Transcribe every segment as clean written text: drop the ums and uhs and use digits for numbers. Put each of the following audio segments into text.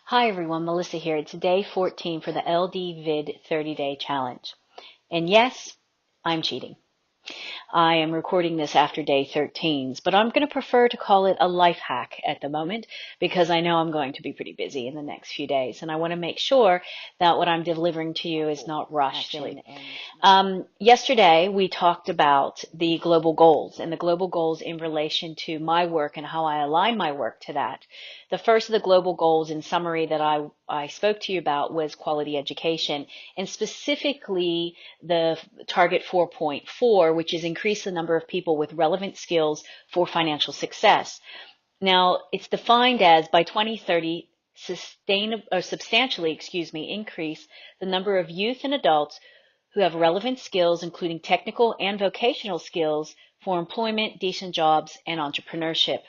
Hi everyone, Melissa here. It's day 14 for the LD Vid 30-day challenge. And yes, I'm cheating. I am recording this after day 13's, but I'm going to prefer to call it a life hack at the moment because I know I'm going to be pretty busy in the next few days, and I want to make sure that what I'm delivering to you is not rushed. Yesterday, we talked about the global goals and the global goals in relation to my work and how I align my work to that. The first of the global goals in summary that I spoke to you about was quality education, and specifically the target 4.4, which is increase the number of people with relevant skills for financial success. Now, it's defined as by 2030, substantially, increase the number of youth and adults who have relevant skills, including technical and vocational skills for employment, decent jobs, and entrepreneurship.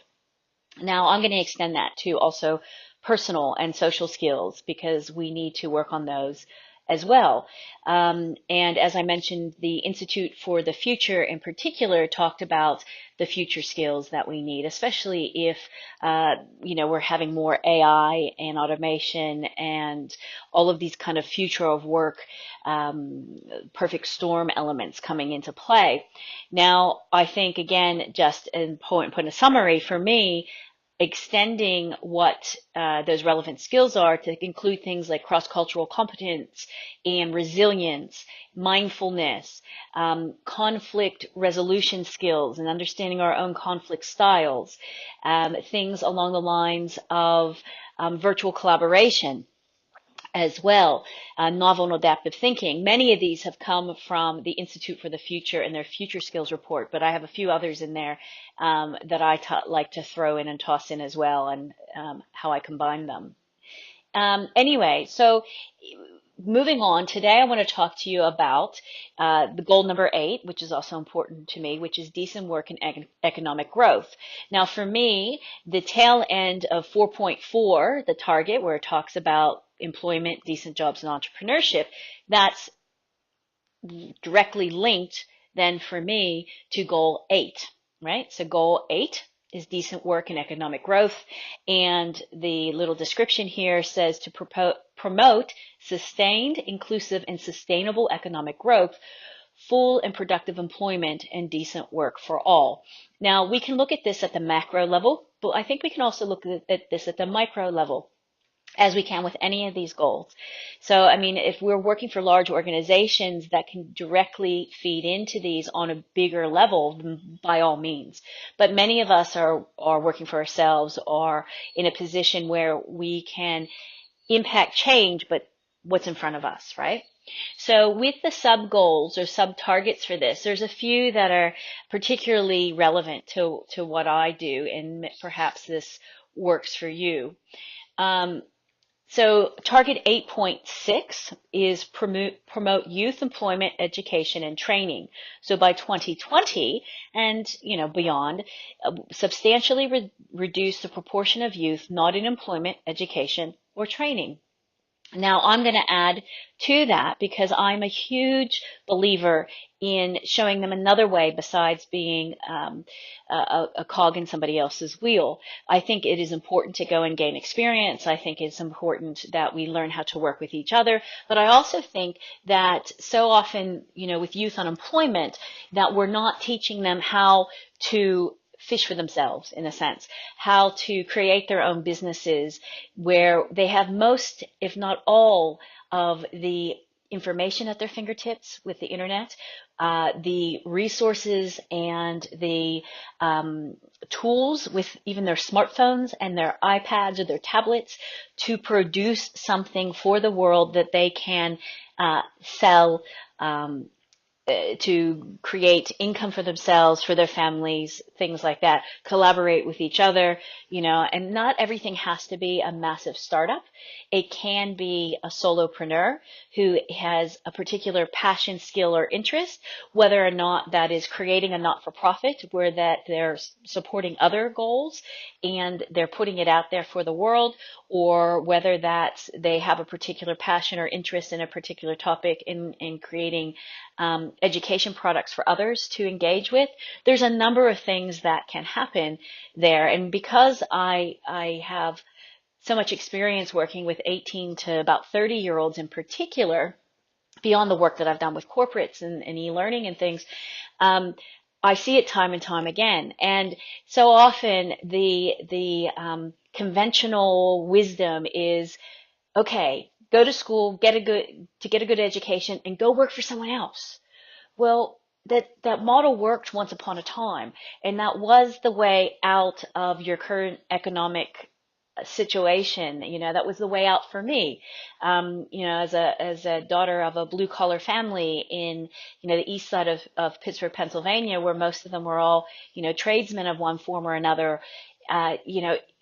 Now, I'm going to extend that to also personal and social skills because we need to work on those as well. And as I mentioned, the Institute for the Future in particular talked about the future skills that we need, especially if, we're having more AI and automation and all of these kind of future of work, perfect storm elements coming into play. Now, I think, again, just in put in a summary for me, extending what those relevant skills are to include things like cross-cultural competence and resilience, mindfulness, conflict resolution skills and understanding our own conflict styles, things along the lines of virtual collaboration as well, novel and adaptive thinking. Many of these have come from the Institute for the Future and their Future Skills Report, but I have a few others in there that I like to throw in and toss in as well, and how I combine them. Anyway, so moving on, today I want to talk to you about the goal number 8, which is also important to me, which is decent work and economic growth. Now, for me, the tail end of 4.4, the target where it talks about employment, decent jobs, and entrepreneurship, that's directly linked then for me to goal 8, right? So goal 8 is decent work and economic growth. And the little description here says to promote sustained, inclusive, and sustainable economic growth, full and productive employment, and decent work for all. Now, we can look at this at the macro level, but I think we can also look at this at the micro level, as we can with any of these goals. So, I mean, if we're working for large organizations that can directly feed into these on a bigger level, by all means. But many of us are working for ourselves or in a position where we can impact change, but what's in front of us, right? So with the sub goals or sub targets for this, there's a few that are particularly relevant to what I do, and perhaps this works for you. So target 8.6 is promote youth employment, education, and training. So by 2020 and beyond, substantially reduce the proportion of youth not in employment, education, or training. Now, I'm going to add to that because I'm a huge believer in showing them another way besides being a cog in somebody else's wheel. I think it is important to go and gain experience. I think it's important that we learn how to work with each other. But I also think that so often, with youth unemployment, that we're not teaching them how to fish for themselves, in a sense, how to create their own businesses where they have most, if not all, of the information at their fingertips with the internet, the resources and the tools with even their smartphones and their iPads or their tablets to produce something for the world that they can sell, to create income for themselves, for their families, things like that, collaborate with each other, and not everything has to be a massive startup. It can be a solopreneur who has a particular passion, skill, or interest, whether or not that is creating a not-for-profit where that they're supporting other goals and they're putting it out there for the world, or whether that's they have a particular passion or interest in a particular topic in creating education products for others to engage with. There's a number of things that can happen there. And because I have so much experience working with 18 to about 30-year-olds in particular, beyond the work that I've done with corporates and e-learning and things. I see it time and time again. And so often the conventional wisdom is, okay, go to school, get a good education, and go work for someone else. Well, that model worked once upon a time, and that was the way out of your current economic situation. That was the way out for me. As a daughter of a blue collar family in, the east side of Pittsburgh, Pennsylvania, where most of them were all, tradesmen of one form or another,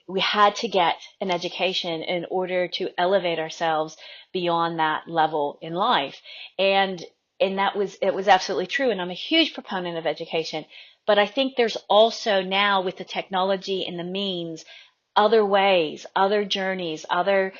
we had to get an education in order to elevate ourselves beyond that level in life. And it was absolutely true. And I'm a huge proponent of education. But I think there's also now, with the technology and the means, other ways, other journeys, other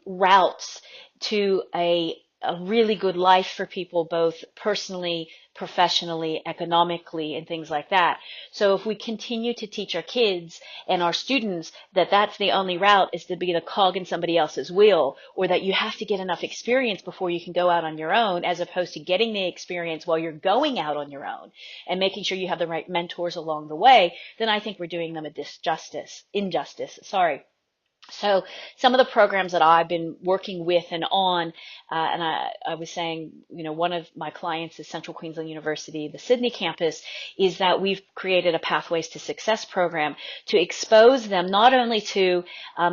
routes to a really good life for people, both personally, professionally, economically, and things like that. So if we continue to teach our kids and our students that that's the only route, is to be the cog in somebody else's wheel, or that you have to get enough experience before you can go out on your own, as opposed to getting the experience while you're going out on your own and making sure you have the right mentors along the way, then I think we're doing them a injustice. So some of the programs that I've been working with and on, and I was saying, one of my clients is Central Queensland University, the Sydney campus, is that we've created a Pathways to Success program to expose them not only to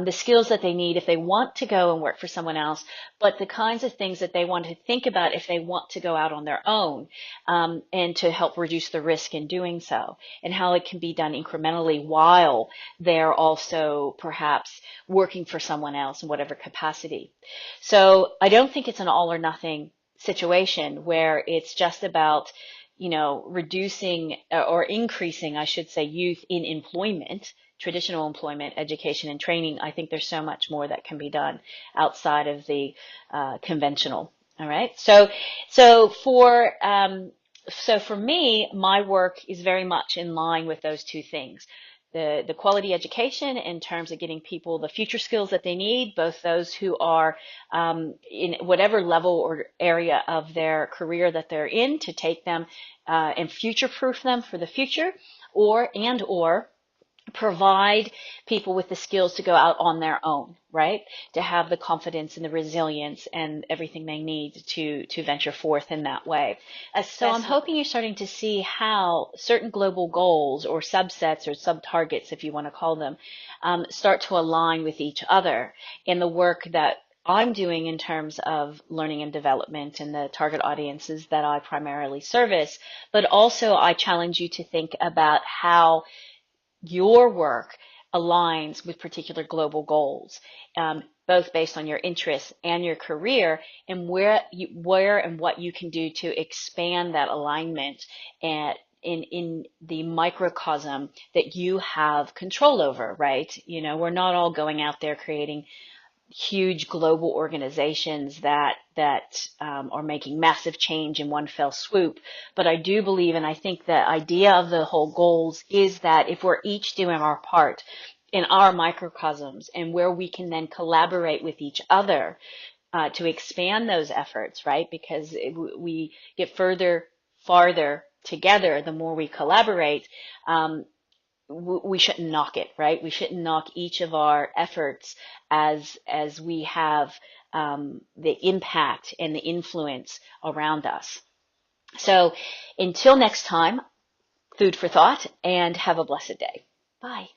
the skills that they need if they want to go and work for someone else, but the kinds of things that they want to think about if they want to go out on their own, and to help reduce the risk in doing so, and how it can be done incrementally while they're also perhaps working for someone else in whatever capacity. So I don't think it's an all or nothing situation where it's just about, reducing or increasing, I should say, youth in employment, traditional employment, education, and training. I think there's so much more that can be done outside of the conventional. All right. So for me, my work is very much in line with those two things. The quality education in terms of getting people the future skills that they need, both those who are in whatever level or area of their career that they're in, to take them and future-proof them for the future, or provide people with the skills to go out on their own, right? To have the confidence and the resilience and everything they need to venture forth in that way. So I'm hoping you're starting to see how certain global goals or subsets or sub-targets, if you want to call them, start to align with each other in the work that I'm doing in terms of learning and development and the target audiences that I primarily service. But also I challenge you to think about how your work aligns with particular global goals, both based on your interests and your career, and where and what you can do to expand that alignment in the microcosm that you have control over, right? We're not all going out there creating huge global organizations that are making massive change in one fell swoop. But I do believe, and I think the idea of the whole goals is that if we're each doing our part in our microcosms, and where we can then collaborate with each other to expand those efforts, right? Because we get farther together the more we collaborate. We shouldn't knock it, right? We shouldn't knock each of our efforts as we have the impact and the influence around us. So until next time, food for thought, and have a blessed day. Bye.